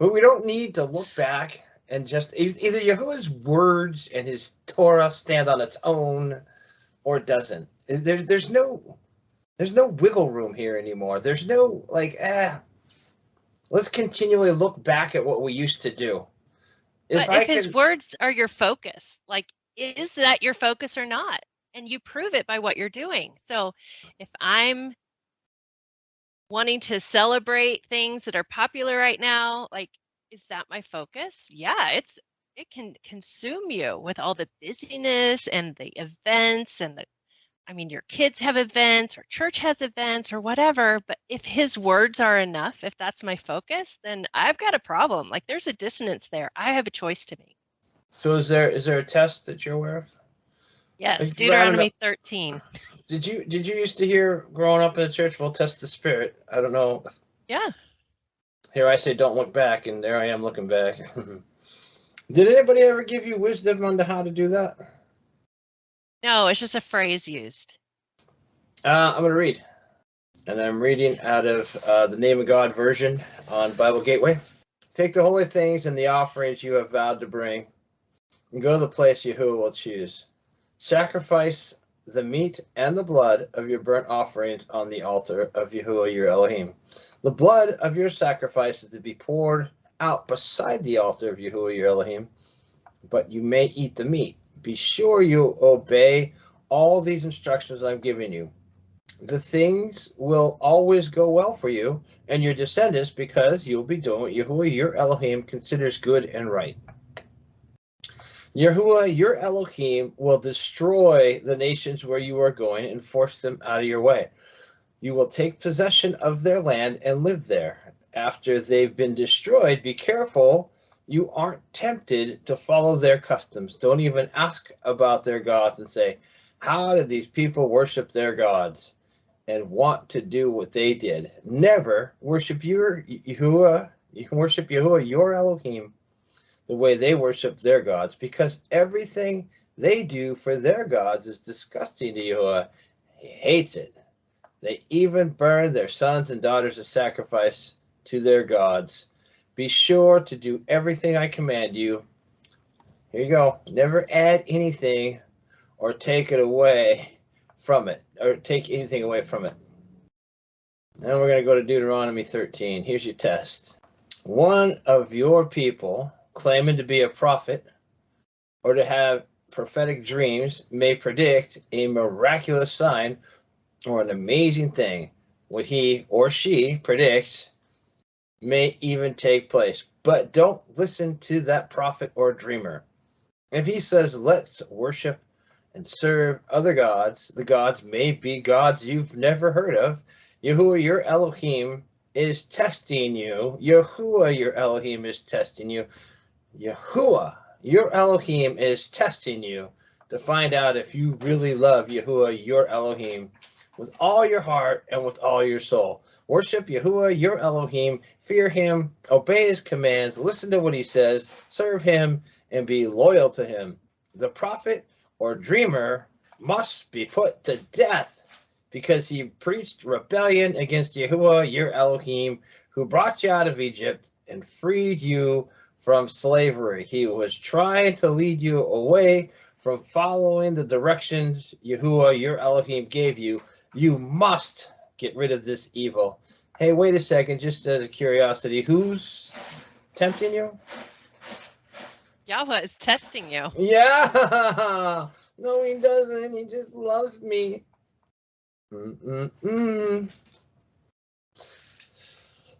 But we don't need to look back and just either Yahuwah's words and his Torah stand on its own or it doesn't. There's no wiggle room here anymore. There's no let's continually look back at what we used to do. But if his words are your focus, like, is that your focus or not? And you prove it by what you're doing. So if I'm wanting to celebrate things that are popular right now, like, is that my focus? Yeah, it can consume you with all the busyness and the events and your kids have events or church has events or whatever, but if his words are enough, if that's my focus, then I've got a problem. Like, there's a dissonance there. I have a choice to make. So is there a test that you're aware of? Yes, Deuteronomy 13. Did you used to hear growing up in the church, we'll test the spirit? I don't know. Yeah. Here I say don't look back, and there I am looking back. Did anybody ever give you wisdom on how to do that? No, it's just a phrase used. I'm going to read. And I'm reading out of the Name of God version on Bible Gateway. Take the holy things and the offerings you have vowed to bring, and go to the place Yahuwah will choose. Sacrifice the meat and the blood of your burnt offerings on the altar of Yahuwah your Elohim. The blood of your sacrifice is to be poured out beside the altar of Yahuwah your Elohim, but you may eat the meat. Be sure you obey all these instructions I'm giving you. The things will always go well for you and your descendants because you'll be doing what Yahuwah your Elohim considers good and right. Yahuwah your Elohim will destroy the nations where you are going and force them out of your way. You will take possession of their land and live there. After they've been destroyed, be careful you aren't tempted to follow their customs. Don't even ask about their gods and say, how did these people worship their gods and want to do what they did? Never worship Yahuwah your Elohim the way they worship their gods, because everything they do for their gods is disgusting to Yahuwah. He hates it. They even burn their sons and daughters as sacrifice to their gods. Be sure to do everything I command you. Here you go. Never add anything or take it away from it, or take anything away from it. Now we're going to go to Deuteronomy 13. Here's your test. One of your people claiming to be a prophet or to have prophetic dreams may predict a miraculous sign or an amazing thing. What he or she predicts may even take place. But don't listen to that prophet or dreamer. If he says, let's worship and serve other gods, the gods may be gods you've never heard of. Yahuwah your Elohim is testing you. Yahuwah your Elohim is testing you. Yahuwah your Elohim is testing you to find out if you really love Yahuwah your Elohim with all your heart and with all your soul. Worship Yahuwah your Elohim, fear him, obey his commands, listen to what he says, serve him, and be loyal to him. The prophet or dreamer must be put to death because he preached rebellion against Yahuwah your Elohim, who brought you out of Egypt and freed you from slavery. He was trying to lead you away from following the directions Yahuwah your Elohim gave you. You must get rid of this evil. Hey, wait a second, just as a curiosity, who's tempting you? Yahweh is testing you. Yeah. No, he doesn't. He just loves me.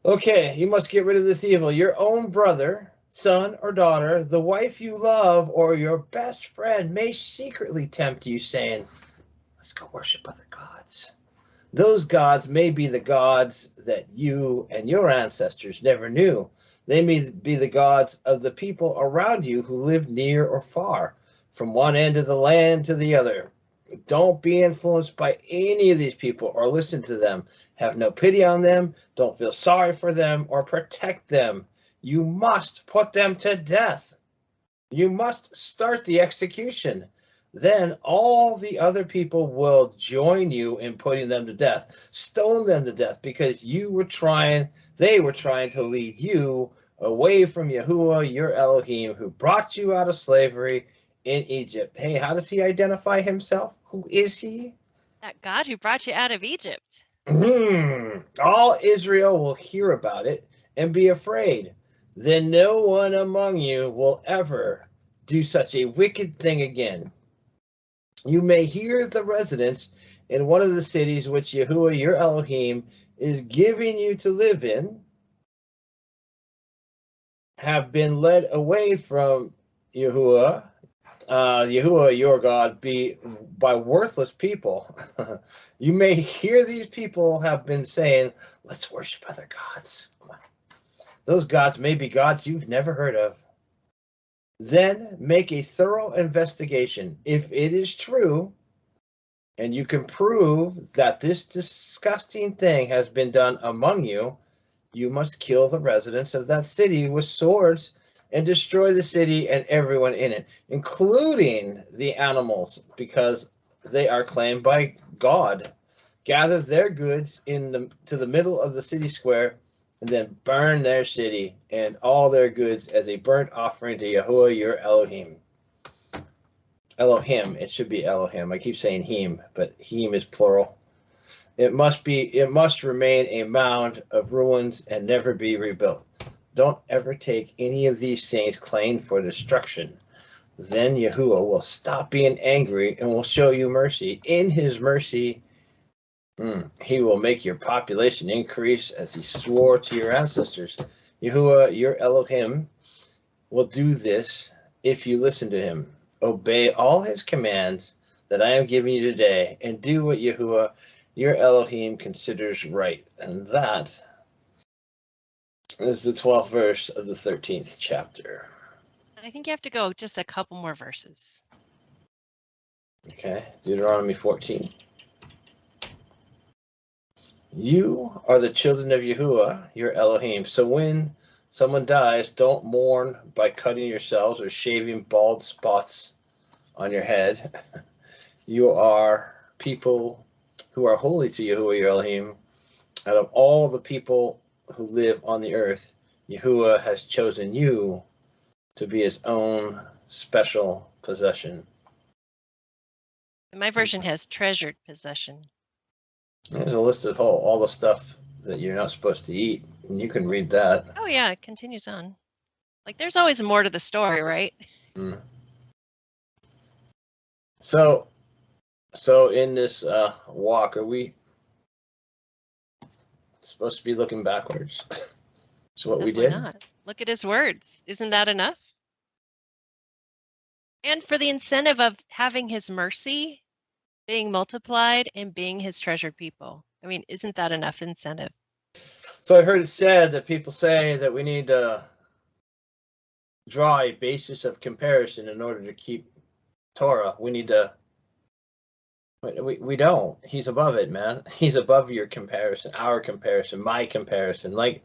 Okay, you must get rid of this evil. Your own brother, son or daughter, the wife you love, or your best friend may secretly tempt you, saying, let's go worship other gods. Those gods may be the gods that you and your ancestors never knew. They may be the gods of the people around you who live near or far, from one end of the land to the other. Don't be influenced by any of these people or listen to them. Have no pity on them. Don't feel sorry for them or protect them. You must put them to death. You must start the execution. Then all the other people will join you in putting them to death. Stone them to death because they were trying to lead you away from Yahuwah, your Elohim, who brought you out of slavery in Egypt. Hey, how does he identify himself? Who is he? That God who brought you out of Egypt. All Israel will hear about it and be afraid. Then no one among you will ever do such a wicked thing again. You may hear the residents in one of the cities which Yahuwah your Elohim is giving you to live in have been led away from Yahuwah, Yahuwah your God, by worthless people. You may hear these people have been saying, let's worship other gods. Those gods may be gods you've never heard of. Then make a thorough investigation. If it is true, and you can prove that this disgusting thing has been done among you, you must kill the residents of that city with swords and destroy the city and everyone in it, including the animals, because they are claimed by God. Gather their goods to the middle of the city square, and then burn their city and all their goods as a burnt offering to Yahuwah your Elohim. Elohim, it should be Elohim. I keep saying him, but him is plural. It must remain a mound of ruins and never be rebuilt. Don't ever take any of these things claimed for destruction. Then Yahuwah will stop being angry and will show you mercy. In his mercy, he will make your population increase as he swore to your ancestors. Yahuwah, your Elohim, will do this if you listen to him. Obey all his commands that I am giving you today, and do what Yahuwah, your Elohim, considers right. And that is the 12th verse of the 13th chapter. I think you have to go just a couple more verses. Okay, Deuteronomy 14. You are the children of Yahuwah, your Elohim. So when someone dies, don't mourn by cutting yourselves or shaving bald spots on your head. You are people who are holy to Yahuwah your Elohim. Out of all the people who live on the earth, Yahuwah has chosen you to be his own special possession. My version has treasured possession. There's a list of all the stuff that you're not supposed to eat, and you can read that. Oh yeah, it continues on. Like there's always more to the story, right? So in this walk, are we supposed to be looking backwards? That's what Definitely we did? not. Look at his words. Isn't that enough? And for the incentive of having his mercy being multiplied and being his treasured people. I mean, isn't that enough incentive? So I heard it said that people say that we need to draw a basis of comparison in order to keep Torah. We need to. We don't. He's above it, man. He's above your comparison, our comparison, my comparison. Like,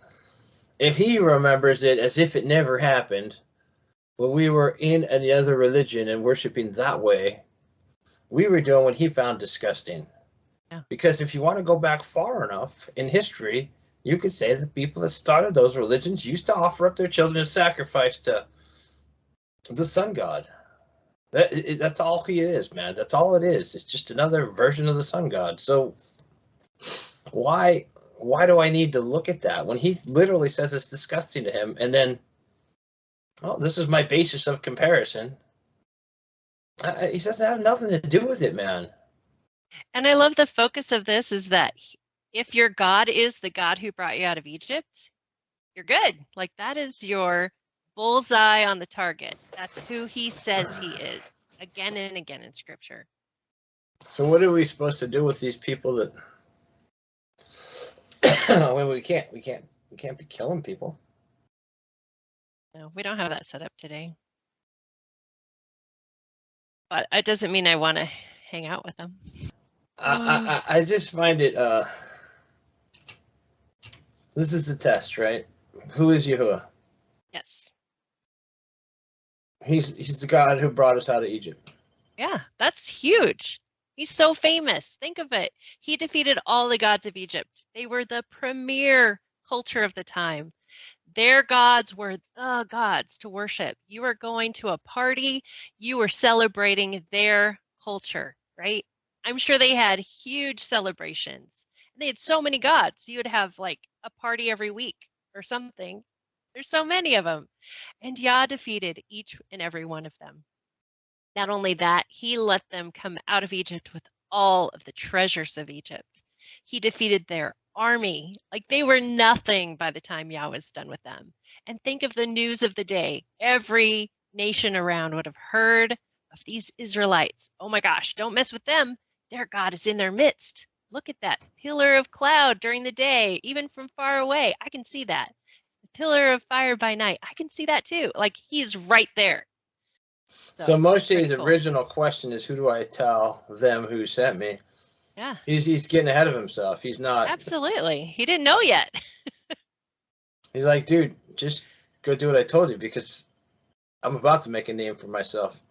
if he remembers it as if it never happened, when we were in another religion and worshiping that way, we were doing what he found disgusting. Yeah. Because if you want to go back far enough in history, you could say that people that started those religions used to offer up their children as sacrifice to the sun god. That's all he is, man. That's all it is. It's just another version of the sun god. So why do I need to look at that when he literally says it's disgusting to him? And then, well, this is my basis of comparison. He doesn't have nothing to do with it, man. And I love the focus of this is that if your God is the God who brought you out of Egypt, you're good. Like that is your bullseye on the target. That's who he says he is again and again in scripture. So what are we supposed to do with these people that when we can't be killing people? No, we don't have that set up today. But it doesn't mean I want to hang out with them. I just find it this is the test, right? Who is Yahuwah? Yes. He's the God who brought us out of Egypt. Yeah, that's huge. He's so famous. Think of it. He defeated all the gods of Egypt. They were the premier culture of the time. Their gods were the gods to worship. You were going to a party, you were celebrating their culture, right? I'm sure they had huge celebrations. And they had so many gods. You would have like a party every week or something. There's so many of them. And Yah defeated each and every one of them. Not only that, he let them come out of Egypt with all of the treasures of Egypt. He defeated their army. Like they were nothing by the time Yah was done with them. And think of the news of the day. Every nation around would have heard of these Israelites. Oh my gosh, don't mess with them. Their God is in their midst. Look at that pillar of cloud during the day, even from far away. I can see that. The pillar of fire by night. I can see that too. Like he's right there. So Moshe's original question is, who do I tell them who sent me? Yeah. He's getting ahead of himself. He's not. Absolutely. He didn't know yet. He's like, dude, just go do what I told you because I'm about to make a name for myself.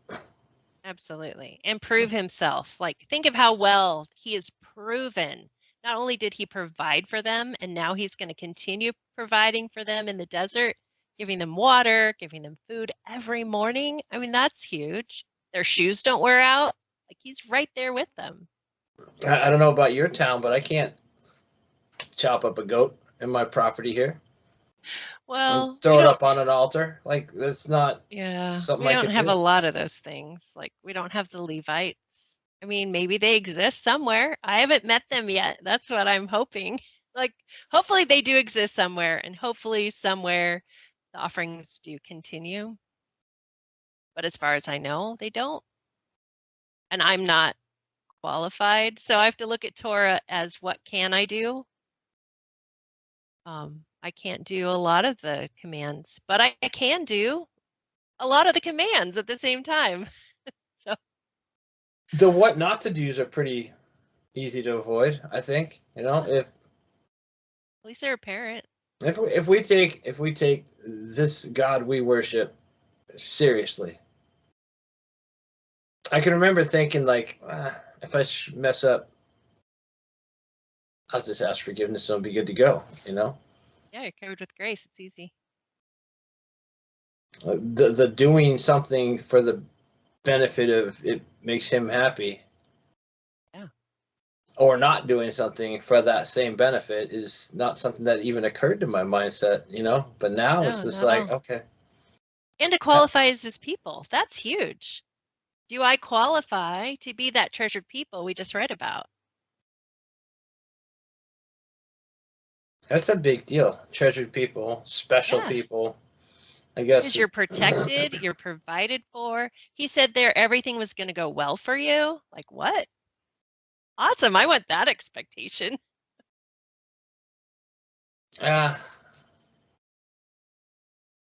Absolutely. And prove himself. Like, think of how well he is proven. Not only did he provide for them, and now he's going to continue providing for them in the desert, giving them water, giving them food every morning. I mean, that's huge. Their shoes don't wear out. Like, he's right there with them. I don't know about your town, but I can't chop up a goat in my property here. Well, throw it up on an altar. Like, that's not something we don't have a lot of those things. Like, we don't have the Levites. I mean, maybe they exist somewhere. I haven't met them yet. That's what I'm hoping. Like, hopefully they do exist somewhere, and hopefully somewhere the offerings do continue. But as far as I know, they don't. And I'm not qualified. So I have to look at Torah as what can I do? I can't do a lot of the commands, but I can do a lot of the commands at the same time. So the what not to do's are pretty easy to avoid, I think. You know, if at least they're apparent. If we take this God we worship seriously, I can remember thinking like, if I mess up, I'll just ask forgiveness and I'll be good to go. You know. Yeah, you're covered with grace. It's easy. The doing something for the benefit of it makes him happy. Yeah. Or not doing something for that same benefit is not something that even occurred to my mindset, you know? But now it's just like, okay. And to qualify as his people, that's huge. Do I qualify to be that treasured people we just read about? That's a big deal. Treasured people, special people. I guess. Because you're protected, you're provided for. He said there everything was going to go well for you. Like what? Awesome. I want that expectation.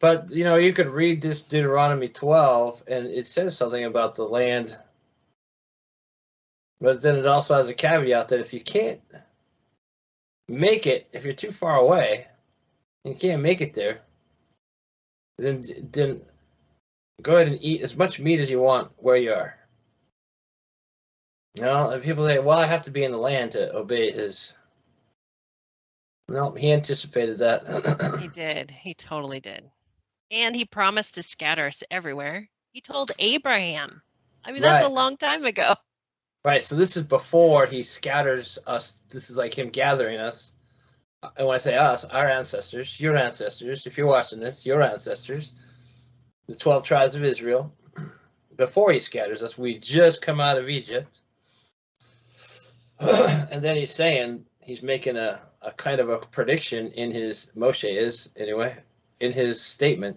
But, you know, you could read this Deuteronomy 12, and it says something about the land. But then it also has a caveat that if you can't make it, if you're too far away, and you can't make it there, then go ahead and eat as much meat as you want where you are. You know, and people say, well, I have to be in the land to obey his. No, he anticipated that. He did. He totally did. And he promised to scatter us everywhere. He told Abraham. I mean, that's a long time ago. Right. So this is before he scatters us. This is like him gathering us. And when I say us, our ancestors, your ancestors, if you're watching this, your ancestors, the 12 tribes of Israel, before he scatters us, we just come out of Egypt. And then he's saying, he's making a kind of a prediction in his, Moshe is anyway, in his statement.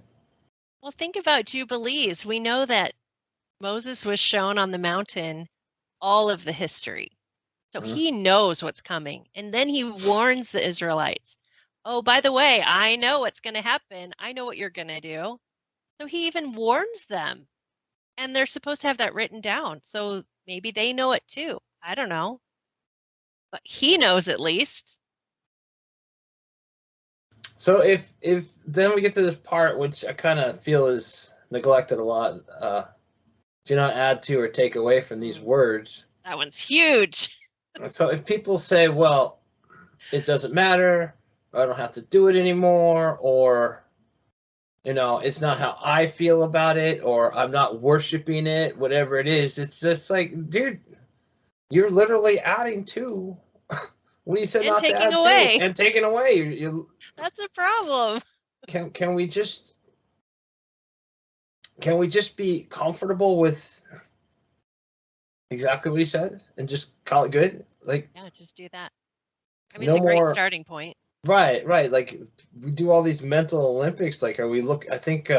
Well, think about Jubilees. We know that Moses was shown on the mountain all of the history. So he knows what's coming. And then he warns the Israelites, oh, by the way, I know what's going to happen. I know what you're going to do. So he even warns them. And they're supposed to have that written down. So maybe they know it too. I don't know. But he knows at least. So if then we get to this part, which I kind of feel is neglected a lot, do not add to or take away from these words. That one's huge. So if people say, well, it doesn't matter, or I don't have to do it anymore, or, it's not how I feel about it, or I'm not worshiping it, whatever it is. It's just like, dude, you're literally adding to what he said and not to taking add to, away. and taking away. You That's a problem. Can we just be comfortable with exactly what he said and just call it good? Like, Yeah, just do that. I mean, no it's a great more. starting point. Right. Like, we do all these mental Olympics. Like, I think,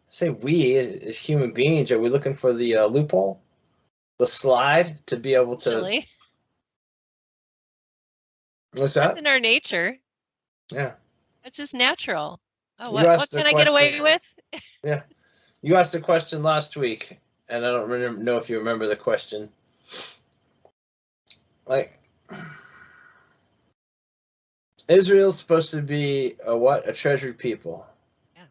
say we as human beings, are we looking for the loophole, the slide to be able to? Actually, What's that's that? in our nature. Yeah. It's just natural. Oh, You what asked the can I get question. away with? Yeah. You asked a question last week, and I don't know if you remember the question. Like, Israel's supposed to be a treasured people. Yeah.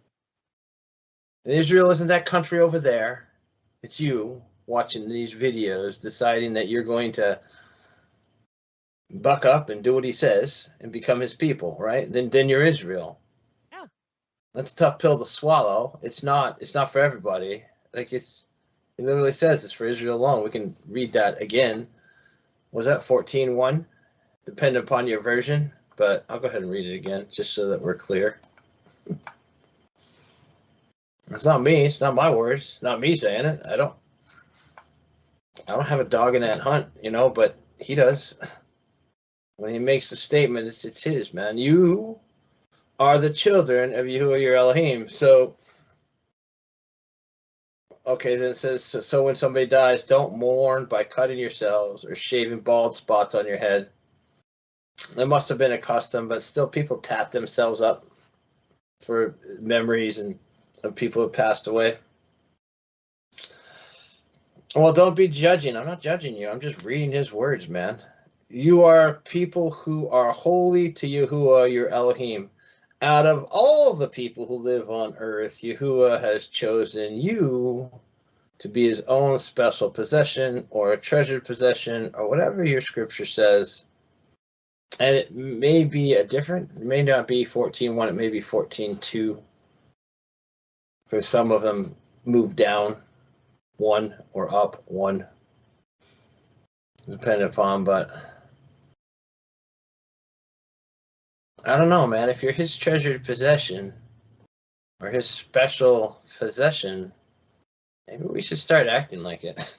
And Israel isn't that country over there. It's you watching these videos, deciding that you're going to buck up and do what he says and become his people, right? Then you're Israel. Yeah. That's a tough pill to swallow. It's not for everybody. Like, it literally says it's for Israel alone. We can read that again. Was that 14:1? Depending upon your version, but I'll go ahead and read it again just so that we're clear. It's not me. It's not my words. Not me saying it. I don't have a dog in that hunt, but he does. When he makes a statement, it's his, man. You are the children of Yahuwah your Elohim. So, okay, then it says, so when somebody dies, don't mourn by cutting yourselves or shaving bald spots on your head. It must have been a custom, but still people tat themselves up for memories and of people who passed away. Well, don't be judging. I'm not judging you. I'm just reading his words, man. You are people who are holy to Yahuwah, your Elohim. Out of all the people who live on earth, Yahuwah has chosen you to be his own special possession or a treasured possession or whatever your scripture says. And it may be it may not be 14:1, it may be 14:2. For some of them move down one or up one, depending upon, but I don't know, man. If you're his treasured possession or his special possession, maybe we should start acting like it.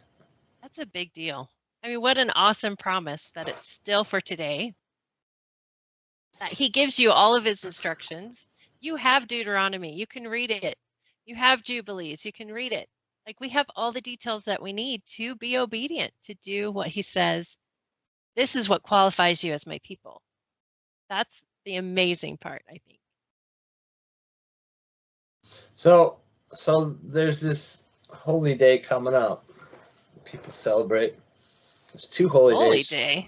That's a big deal. I mean, what an awesome promise that it's still for today. That he gives you all of his instructions. You have Deuteronomy. You can read it. You have Jubilees. You can read it. Like, we have all the details that we need to be obedient, to do what he says. This is what qualifies you as my people. That's the amazing part, I think. So there's this holy day coming up. People celebrate. There's two holy days. Holy day.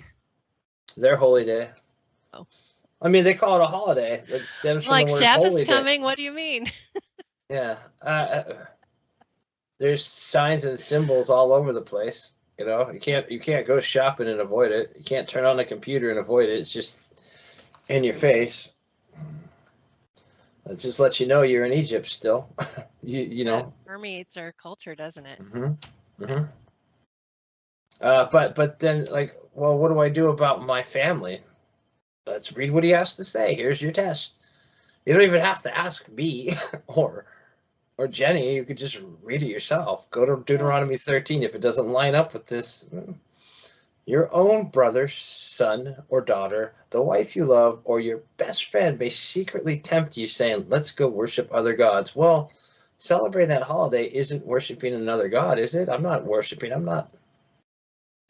Their holy day. Oh. I mean, they call it a holiday. That stems from Like, the word Sabbath's holy coming. day. What do you mean? Yeah. There's signs and symbols all over the place. You can't go shopping and avoid it. You can't turn on the computer and avoid it. It's just in your face. It just lets you know you're in Egypt still. you know. That permeates our culture, doesn't it? Mm-hmm. Mm-hmm. But then, like, well, what do I do about my family? Let's read what he has to say. Here's your test. You don't even have to ask me or Jenny. You could just read it yourself. Go to Deuteronomy 13 if it doesn't line up with this. Your own brother, son, or daughter, the wife you love, or your best friend may secretly tempt you, saying, let's go worship other gods. Well, celebrating that holiday isn't worshiping another god, is it? I'm not worshiping. I'm not.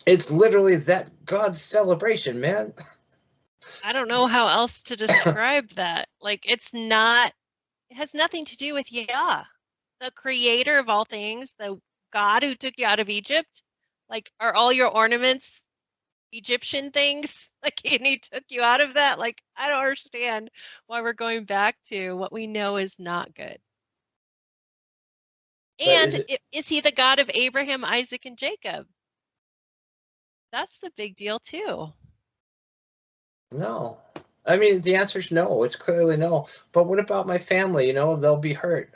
It's literally that God's celebration, man. I don't know how else to describe that. Like, it has nothing to do with Yah, the creator of all things, the God who took you out of Egypt. Like, are all your ornaments Egyptian things? Like, and he took you out of that? Like, I don't understand why we're going back to what we know is not good. And is he the God of Abraham, Isaac, and Jacob? That's the big deal, too. No. I mean, the answer is no. It's clearly no. But what about my family? You know, they'll be hurt.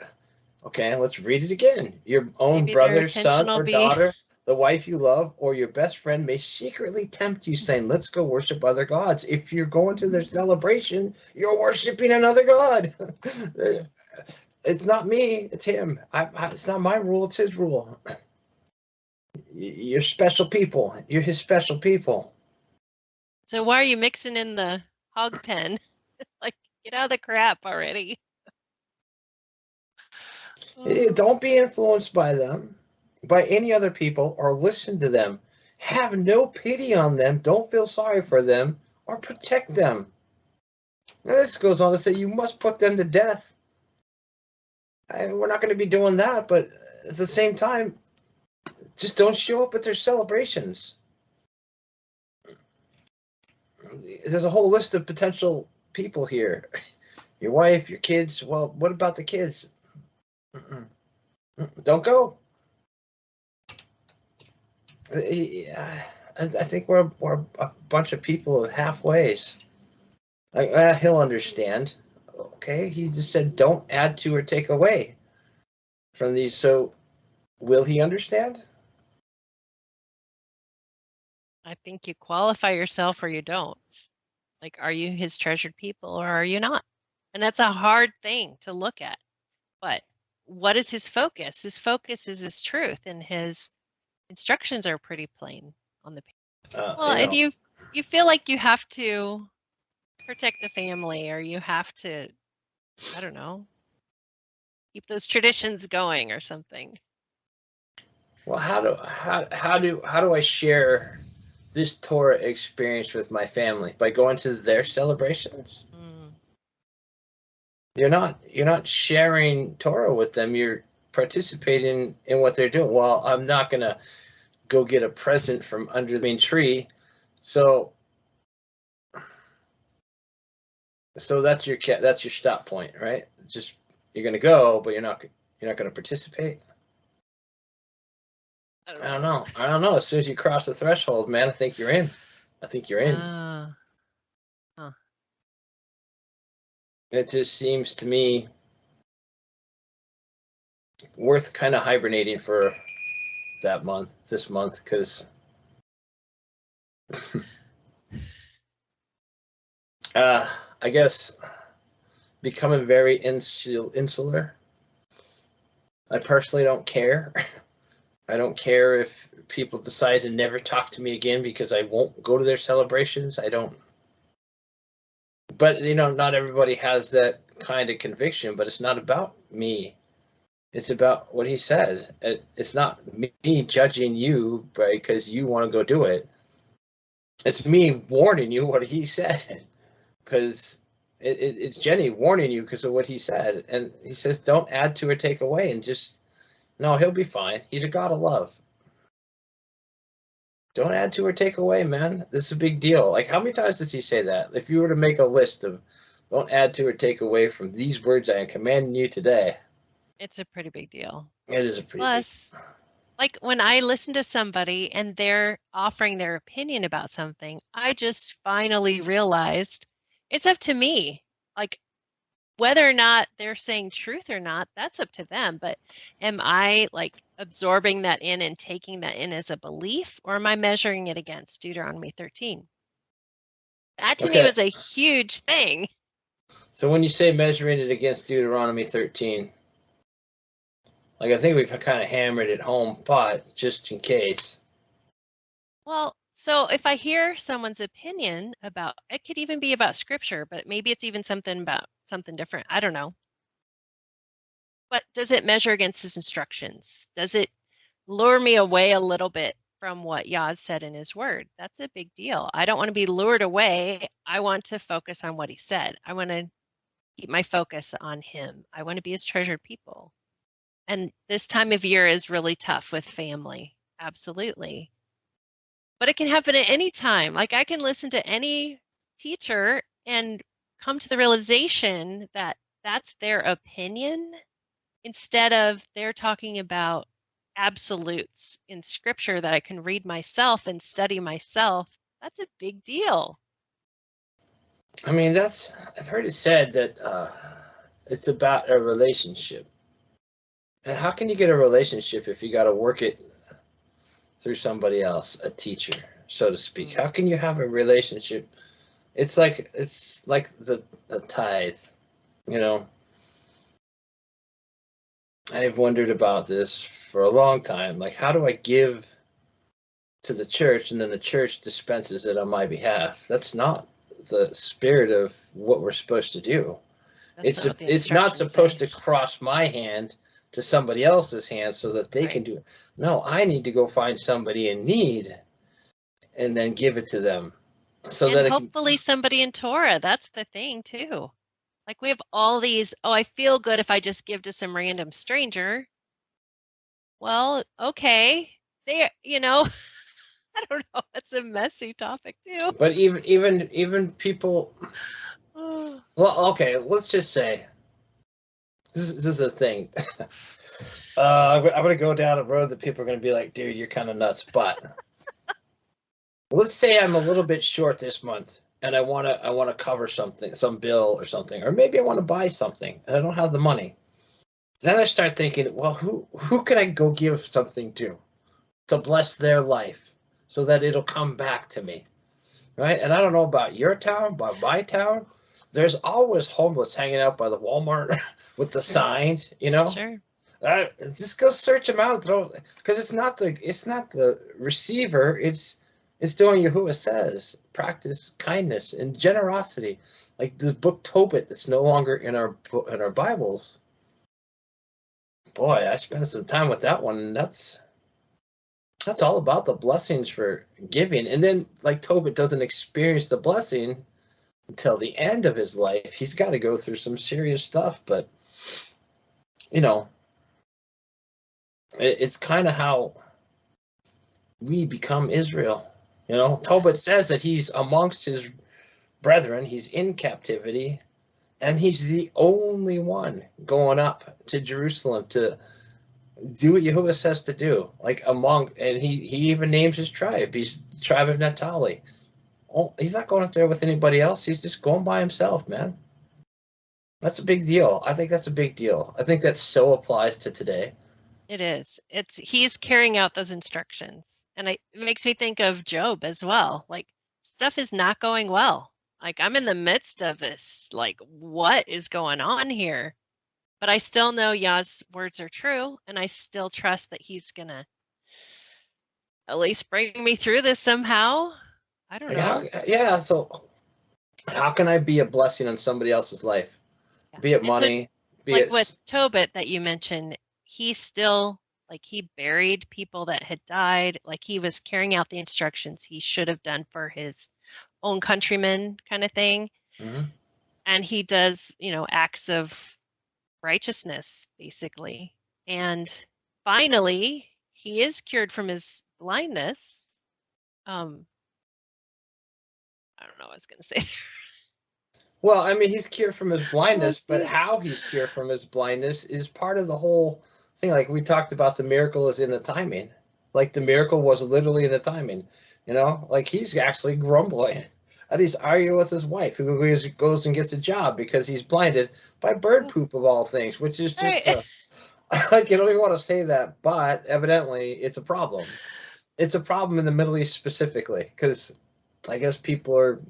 Okay, let's read it again. Your own Maybe their brother, attention son, will or be daughter, the wife you love, or your best friend may secretly tempt you, saying, let's go worship other gods. If you're going to their celebration, you're worshiping another god. It's not me, it's him. It's not my rule, it's his rule. You're special people. You're his special people. So why are you mixing in the hog pen? Like, get out of the crap already. Don't be influenced by them, by any other people, or listen to them. Have no pity on them. Don't feel sorry for them or protect them. And this goes on to say you must put them to death. We're not going to be doing that, but at the same time, just don't show up at their celebrations. There's a whole list of potential people here. Your wife, your kids. Well, what about the kids? Don't go. I think we're a bunch of people halfways. He'll understand. Okay, he just said don't add to or take away from these. So will he understand? I think you qualify yourself or you don't. Like, are you his treasured people or are you not? And that's a hard thing to look at. But what is his focus? His focus is his truth, and his instructions are pretty plain on the page. Well, and you feel like you have to protect the family, or you have to, I don't know, keep those traditions going or something. Well, how do I share this Torah experience with my family? By going to their celebrations? You're not sharing Torah with them. You're participating in what they're doing. Well, I'm not gonna go get a present from under the main tree, so that's your stop point, right? Just you're gonna go, but you're not gonna participate. I don't know. As soon as you cross the threshold, man, I think you're in. Huh. It just seems to me worth kind of hibernating for this month, because I guess becoming very insular. I personally don't care. I don't care if people decide to never talk to me again because I won't go to their celebrations. I don't. But, not everybody has that kind of conviction, but it's not about me. It's about what he said. It's not me judging you because you want to go do it. It's me warning you what he said, because it's Jenny warning you because of what he said. And he says, don't add to or take away, and just, no, he'll be fine. He's a God of love. Don't add to or take away, man. This is a big deal. Like, how many times does he say that? If you were to make a list of don't add to or take away from these words I am commanding you today. It's a pretty big deal. It is a pretty big deal. Like when I listen to somebody and they're offering their opinion about something, I just finally realized it's up to me. Like, whether or not they're saying truth or not, that's up to them. But am I like absorbing that in and taking that in as a belief, or am I measuring it against Deuteronomy 13? That to me was a huge thing. So when you say measuring it against Deuteronomy 13, like, I think we've kind of hammered it home, but just in case. Well, so if I hear someone's opinion about, it could even be about scripture, but maybe it's even something about something different. I don't know. But does it measure against his instructions? Does it lure me away a little bit from what Yah said in his word? That's a big deal. I don't want to be lured away. I want to focus on what he said. I want to keep my focus on him. I want to be his treasured people. And this time of year is really tough with family. Absolutely. But it can happen at any time. Like, I can listen to any teacher and come to the realization that that's their opinion instead of they're talking about absolutes in scripture that I can read myself and study myself. That's a big deal. I mean, I've heard it said that it's about a relationship. And how can you get a relationship if you got to work it through somebody else, a teacher, so to speak? How can you have a relationship? It's like the tithe, you know. I've wondered about this for a long time. Like, how do I give to the church and then the church dispenses it on my behalf? That's not the spirit of what we're supposed to do. That's not what the It's not instructions say. supposed to cross my hand to somebody else's hand so that they can do it. No, I need to go find somebody in need and then give it to them so And that it can. hopefully somebody in Torah. That's the thing too. Like we have all these, oh, I feel good if I just give to some random stranger. Well, okay. They, I don't know. It's a messy topic too. But even people. Well, okay, let's just say this is a thing. I'm going to go down a road that people are going to be like, dude, you're kind of nuts. But let's say I'm a little bit short this month and I want to cover something, some bill or something, or maybe I want to buy something and I don't have the money. Then I start thinking, well, who can I go give something to bless their life so that it'll come back to me, right? And I don't know about your town, but my town, there's always homeless hanging out by the Walmart with the signs, Sure. Just go search them out, because it's not the receiver, it's doing Yahuwah says, practice kindness and generosity, like the book Tobit that's no longer in our Bibles. Boy, I spent some time with that one, and that's all about the blessings for giving. And then, like, Tobit doesn't experience the blessing until the end of his life. He's got to go through some serious stuff, but it's kind of how we become Israel. Tobit says that he's amongst his brethren, he's in captivity, and he's the only one going up to Jerusalem to do what Yahuwah says to do. And he even names his tribe. He's the tribe of Naphtali. Oh, he's not going up there with anybody else. He's just going by himself, man. That's a big deal. I think that's a big deal. I think that so applies to today. It is. He's carrying out those instructions. And it makes me think of Job as well. Like stuff is not going well. Like I'm in the midst of this. Like what is going on here? But I still know Yah's words are true, and I still trust that he's going to at least bring me through this somehow. I don't know. Yeah, so how can I be a blessing on somebody else's life? Yeah. Be it money, be it... with Tobit that you mentioned, he still, like, he buried people that had died. Like, he was carrying out the instructions he should have done for his own countrymen kind of thing. Mm-hmm. And he does, acts of righteousness, basically. And finally, he is cured from his blindness. I don't know what I was going to say there. Well, I mean, he's cured from his blindness, but how he's cured from his blindness is part of the whole thing. Like we talked about, the miracle is in the timing. Like the miracle was literally in the timing. Like he's actually grumbling. And he's arguing with his wife, who goes and gets a job because he's blinded by bird poop of all things, which is just like, you don't even want to say that, but evidently it's a problem. It's a problem in the Middle East specifically, because I guess people are,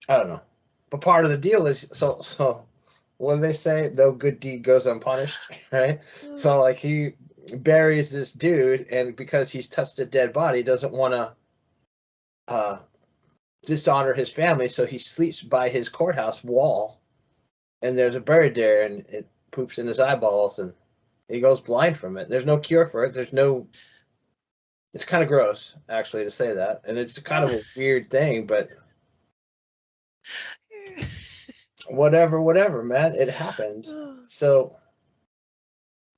I don't know. But part of the deal is, so what do they say? No good deed goes unpunished, right? So like he buries this dude, and because he's touched a dead body, doesn't want to dishonor his family, so he sleeps by his courthouse wall, and there's a bird there, and it poops in his eyeballs, and he goes blind from it. There's no cure for it. It's kind of gross, actually, to say that, and it's kind of a weird thing, but whatever, man, it happened. So,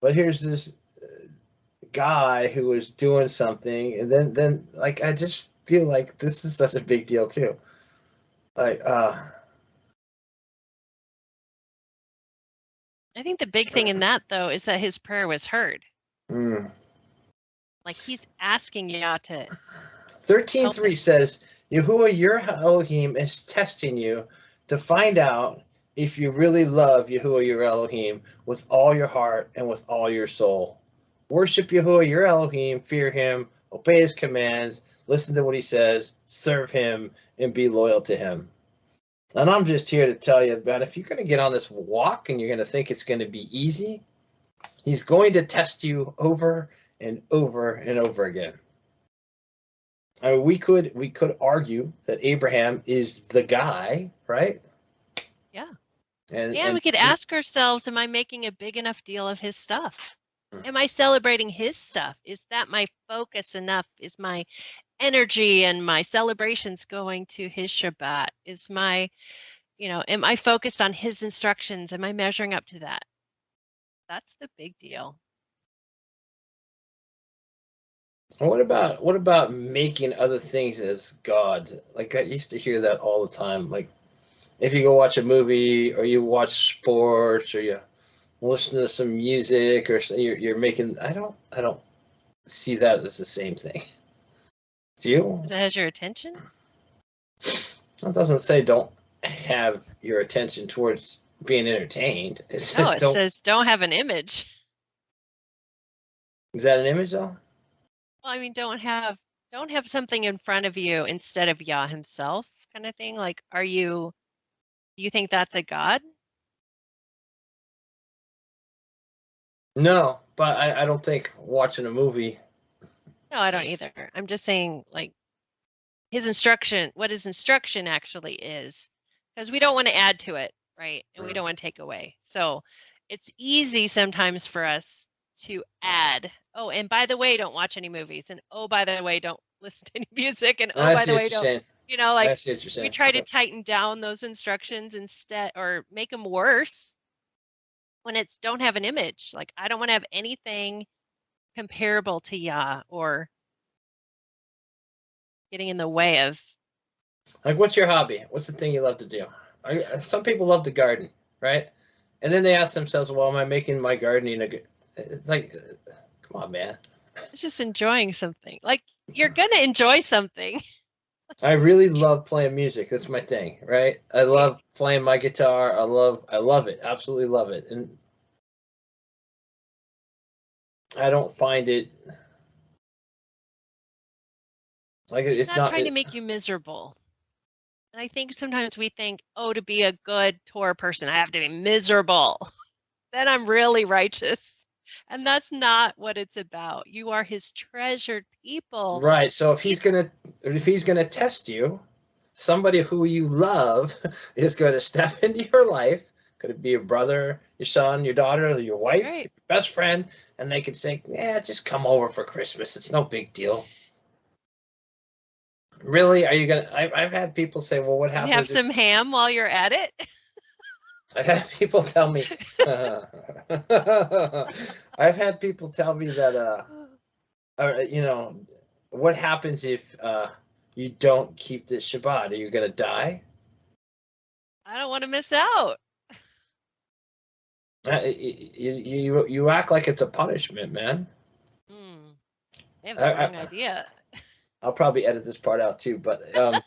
but here's this guy who was doing something, and then like, I just feel like this is such a big deal too. Like, I think the big thing in that, though, is that his prayer was heard. Like he's asking Yah to 13:3 says, Yahuwah your Elohim is testing you to find out if you really love Yahuwah your Elohim with all your heart and with all your soul. Worship Yahuwah your Elohim, fear him, obey his commands, listen to what he says, serve him, and be loyal to him. And I'm just here to tell you about if you're going to get on this walk and you're going to think it's going to be easy, he's going to test you over and over and over again. I mean, we could argue that Abraham is the guy, right? Yeah. And we could ask ourselves, am I making a big enough deal of his stuff? Am I celebrating his stuff? Is that my focus enough? Is my energy and my celebrations going to his Shabbat? Is my, am I focused on his instructions? Am I measuring up to that? That's the big deal. What about making other things as God? Like I used to hear that all the time. Like if you go watch a movie or you watch sports or you listen to some music or you're making. I don't see that as the same thing. Do you? That has your attention? That doesn't say don't have your attention towards being entertained. It says says don't have an image. Is that an image though? Well, I mean, don't have something in front of you instead of Yah himself, kind of thing. Like, do you think that's a God? No, but I don't think watching a movie. No, I don't either. I'm just saying, like, what his instruction actually is, because we don't want to add to it, right? And we don't want to take away. So it's easy sometimes for us to add, oh, and by the way, don't watch any movies. And oh, by the way, don't listen to any music. And oh, by the way, don't, like, we try to tighten down those instructions instead, or make them worse when it's don't have an image. Like, I don't want to have anything comparable to Yah or getting in the way of. Like, what's your hobby? What's the thing you love to do? Some people love to garden, right? And then they ask themselves, well, am I making my gardening a good? It's like, come on, man. It's just enjoying something. Like, you're going to enjoy something. I really love playing music. That's my thing, right? I love playing my guitar. I love it. Absolutely love it. And I don't find it like it's not trying to make you miserable. And I think sometimes we think, oh, to be a good Torah person, I have to be miserable. Then I'm really righteous. And that's not what it's about. You are his treasured people. Right. So if he's gonna test you, somebody who you love is going to step into your life. Could it be your brother, your son, your daughter, your wife, right, your best friend, and they could say, "Yeah, just come over for Christmas. It's no big deal." Really? Are you gonna? I've had people say, "Well, what happens?" Have some ham while you're at it. I've had people tell me. I've had people tell me that, what happens if you don't keep the Shabbat? Are you gonna die? I don't want to miss out. You act like it's a punishment, man. They have the wrong idea. I'll probably edit this part out too, but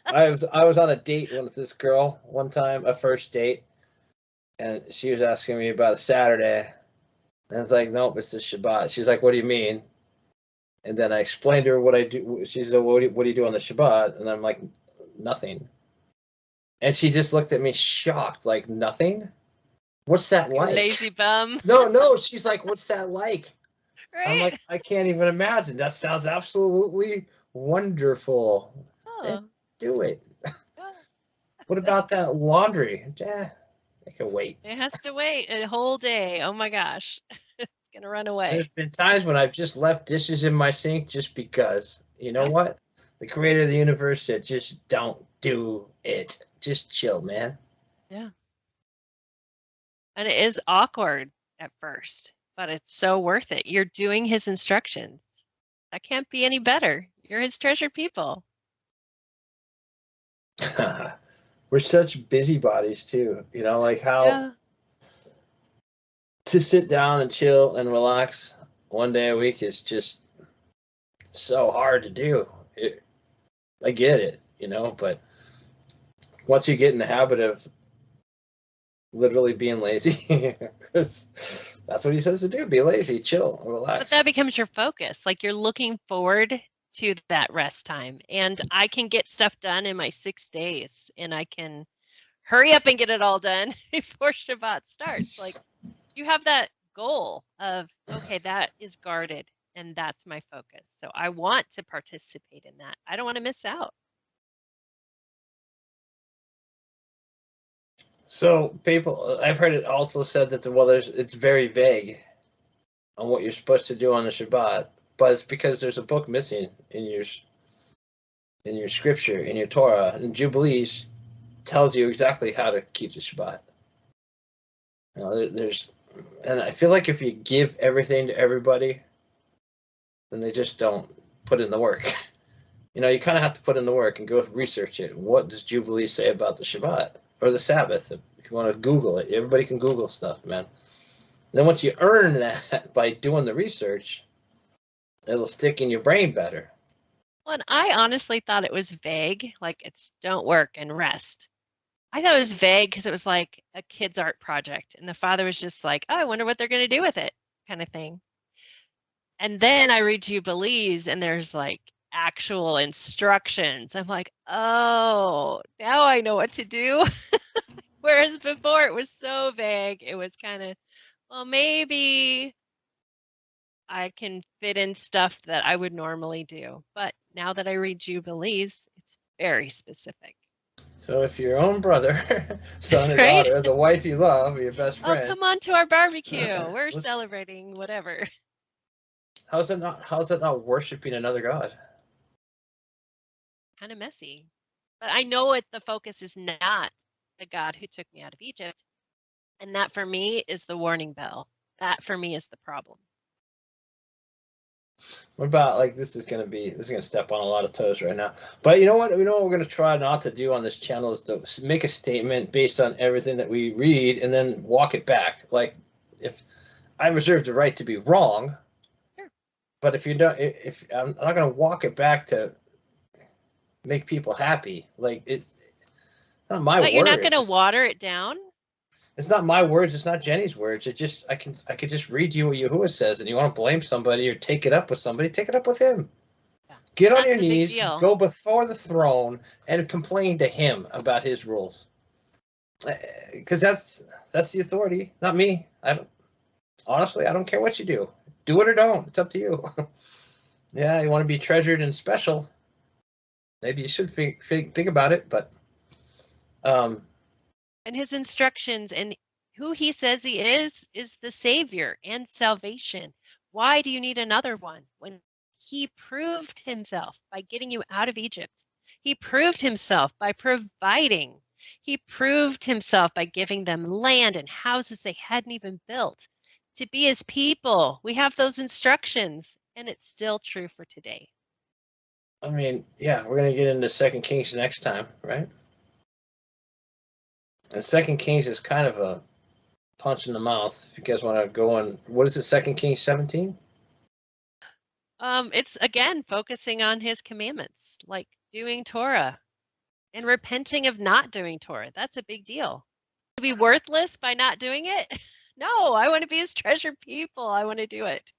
I was on a date with this girl one time, a first date, and she was asking me about a Saturday, and I was like, nope, it's the Shabbat. She's like, what do you mean? And then I explained to her what I do. She said, what do you do on the Shabbat? And I'm like, nothing. And she just looked at me shocked, like, nothing? What's that like? Lazy bum. No, she's like, what's that like? Right? I'm like, I can't even imagine. That sounds absolutely wonderful. Oh. Do it. What about that laundry? It can wait. It has to wait a whole day. Oh my gosh. It's going to run away. There's been times when I've just left dishes in my sink just because. You know what? The creator of the universe said, just don't do it. Just chill, man. Yeah. And it is awkward at first, but it's so worth it. You're doing his instructions. That can't be any better. You're his treasured people. We're such busybodies too, like how to sit down and chill and relax one day a week is just so hard to do. I get it, but once you get in the habit of literally being lazy, because that's what he says to do, be lazy, chill, relax. But that becomes your focus. Like you're looking forward to that rest time. And I can get stuff done in my 6 days, and I can hurry up and get it all done before Shabbat starts. Like you have that goal of, okay, that is guarded and that's my focus. So I want to participate in that. I don't want to miss out. So people, I've heard it also said that it's very vague on what you're supposed to do on the Shabbat, but it's because there's a book missing in your scripture, in your Torah, and Jubilees tells you exactly how to keep the Shabbat. And I feel like if you give everything to everybody, then they just don't put in the work. You kind of have to put in the work and go research it. What does Jubilee say about the Shabbat or the Sabbath? If you want to Google it, everybody can Google stuff, man. Then once you earn that by doing the research, it'll stick in your brain better. Well, and I honestly thought it was vague, like it's don't work and rest. I thought it was vague because it was like a kid's art project. And the father was just like, oh, I wonder what they're going to do with it, kind of thing. And then I read Jubilees and there's like actual instructions. I'm like, oh, now I know what to do. Whereas before it was so vague. It was kind of, well, maybe I can fit in stuff that I would normally do. But now that I read Jubilees, it's very specific. So if your own brother, son or Right? daughter, the wife you love, or your best friend, oh, come on to our barbecue. We're celebrating whatever. How's it not worshiping another god? Kind of messy. But I know the focus is not the God who took me out of Egypt. And that for me is the warning bell. That for me is the problem. What about this is gonna step on a lot of toes right now. But you know what? We're gonna try not to do on this channel is to make a statement based on everything that we read and then walk it back. Like if I reserve the right to be wrong, sure. But if you don't, if I'm not gonna walk it back to make people happy, it's not my words. But you're not gonna water it down. It's not my words. It's not Jenny's words. I could just read you what Yahuwah says, and you want to blame somebody or take it up with somebody, take it up with him. Yeah. Get on your knees, go before the throne, and complain to him about his rules. Because that's the authority, not me. Honestly, I don't care what you do. Do it or don't. It's up to you. Yeah, you want to be treasured and special. Maybe you should think about it, but. And his instructions and who he says he is the Savior and salvation. Why do you need another one when he proved himself by getting you out of Egypt? He proved himself by providing. He proved himself by giving them land and houses they hadn't even built to be his people. We have those instructions, and it's still true for today. I mean, yeah, we're going to get into 2 Kings next time, right? And 2 Kings is kind of a punch in the mouth. If you guys want to go on, what is it, 2 Kings 17? It's, again, focusing on his commandments, like doing Torah and repenting of not doing Torah. That's a big deal. To be worthless by not doing it? No, I want to be his treasured people. I want to do it.